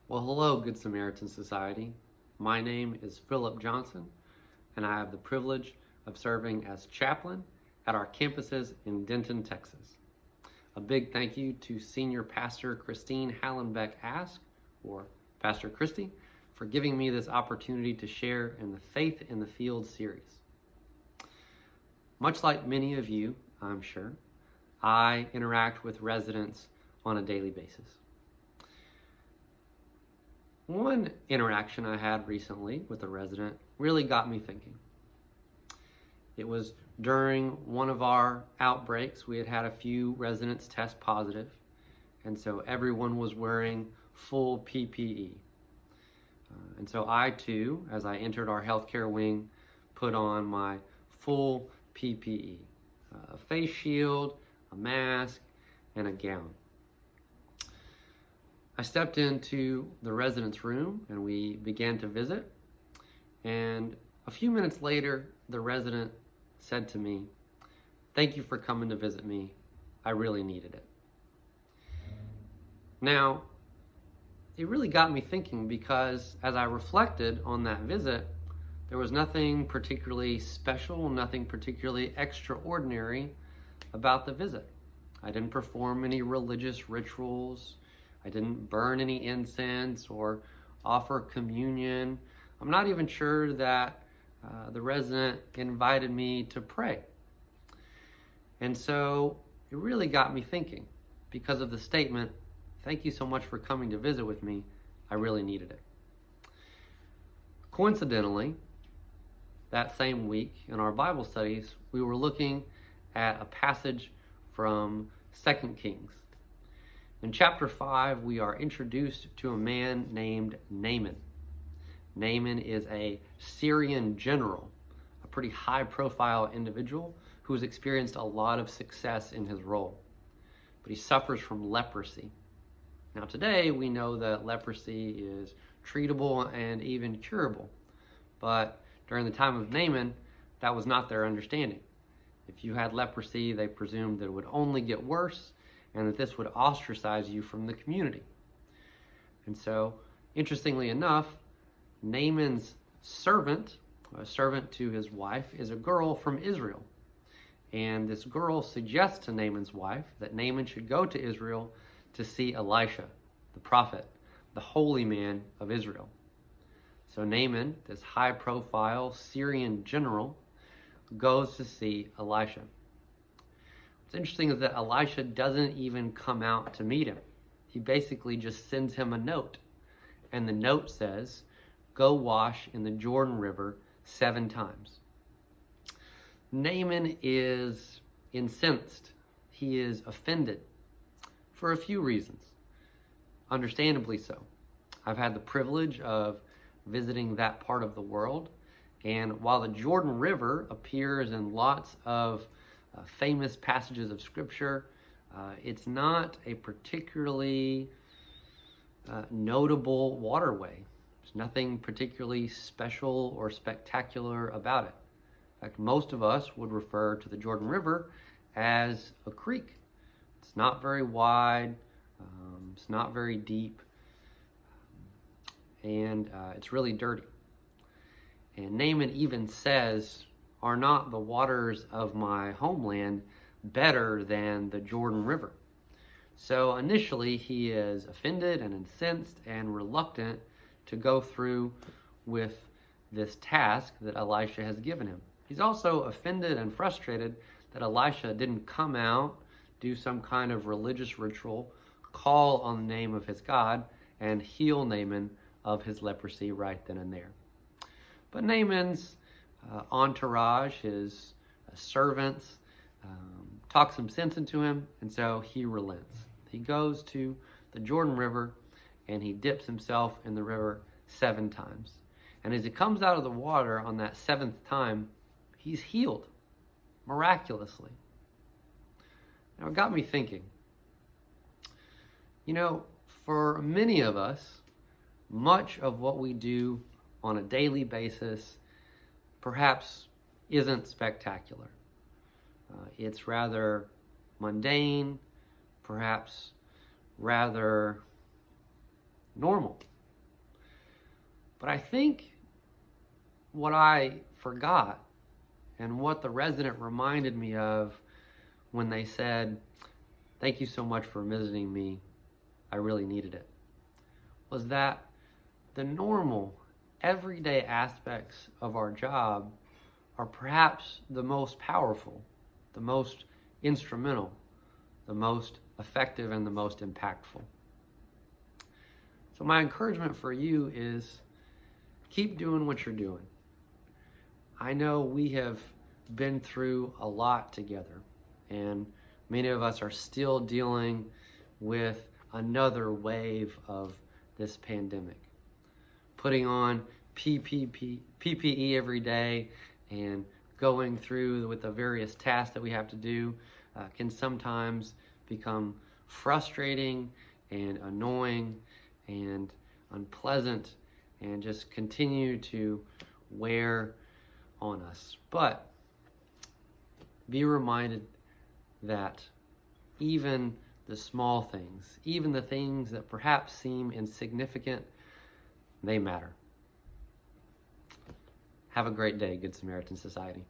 Well, hello, Good Samaritan Society. My name is Philip Johnson, and I have the privilege of serving as chaplain at our campuses in Denton, Texas. A big thank you to Senior Pastor Christine Hallenbeck Ask, or Pastor Christy, for giving me this opportunity to share in the Faith in the Field series. Much like many of you, I'm sure, I interact with residents on a daily basis. One interaction I had recently with a resident really got me thinking. It was during one of our outbreaks. We had had a few residents test positive, and so everyone was wearing full PPE. And so I too, as I entered our healthcare wing, put on my full PPE, a face shield, a mask, and a gown. I stepped into the resident's room and we began to visit. And a few minutes later, the resident said to me, "Thank you for coming to visit me. I really needed it." Now, it really got me thinking because as I reflected on that visit, there was nothing particularly special, nothing particularly extraordinary about the visit. I didn't perform any religious rituals. I didn't burn any incense or offer communion. I'm not even sure that the resident invited me to pray. And so it really got me thinking because of the statement, "Thank you so much for coming to visit with me. I really needed it." Coincidentally, that same week in our Bible studies, we were looking at a passage from 2 Kings. In chapter 5, we are introduced to a man named Naaman. Naaman is a Syrian general, a pretty high-profile individual who has experienced a lot of success in his role. But he suffers from leprosy. Now today, we know that leprosy is treatable and even curable. But during the time of Naaman, that was not their understanding. If you had leprosy, they presumed that it would only get worse and that this would ostracize you from the community. And so, interestingly enough, Naaman's servant, a servant to his wife, is a girl from Israel. And this girl suggests to Naaman's wife that Naaman should go to Israel to see Elisha, the prophet, the holy man of Israel. So Naaman, this high-profile Syrian general, goes to see Elisha. What's interesting is that Elisha doesn't even come out to meet him. He basically just sends him a note. And the note says, "Go wash in the Jordan River 7 times." Naaman is incensed. He is offended for a few reasons. Understandably so. I've had the privilege of visiting that part of the world. And while the Jordan River appears in lots of famous passages of Scripture, it's not a particularly notable waterway. There's nothing particularly special or spectacular about it. In fact, most of us would refer to the Jordan River as a creek. It's not very wide, it's not very deep, and it's really dirty. And Naaman even says, "Are not the waters of my homeland better than the Jordan River?" So initially he is offended and incensed and reluctant to go through with this task that Elisha has given him. He's also offended and frustrated that Elisha didn't come out, do some kind of religious ritual, call on the name of his God, and heal Naaman of his leprosy right then and there. But Naaman's entourage, his servants, talk some sense into him, and so he relents. He goes to the Jordan River and he dips himself in the river 7 times. And as he comes out of the water on that 7th time, he's healed miraculously. Now it got me thinking, for many of us, much of what we do on a daily basis perhaps isn't spectacular. It's rather mundane, perhaps rather normal. But I think what I forgot and what the resident reminded me of when they said, "Thank you so much for visiting me, I really needed it," was that the normal, everyday aspects of our job are perhaps the most powerful, the most instrumental, the most effective, and the most impactful. So my encouragement for you is keep doing what you're doing. I know we have been through a lot together, and many of us are still dealing with another wave of this pandemic. Putting on PPE every day and going through with the various tasks that we have to do can sometimes become frustrating and annoying and unpleasant and just continue to wear on us. But be reminded that even the small things, even the things that perhaps seem insignificant, they matter. Have a great day, Good Samaritan Society.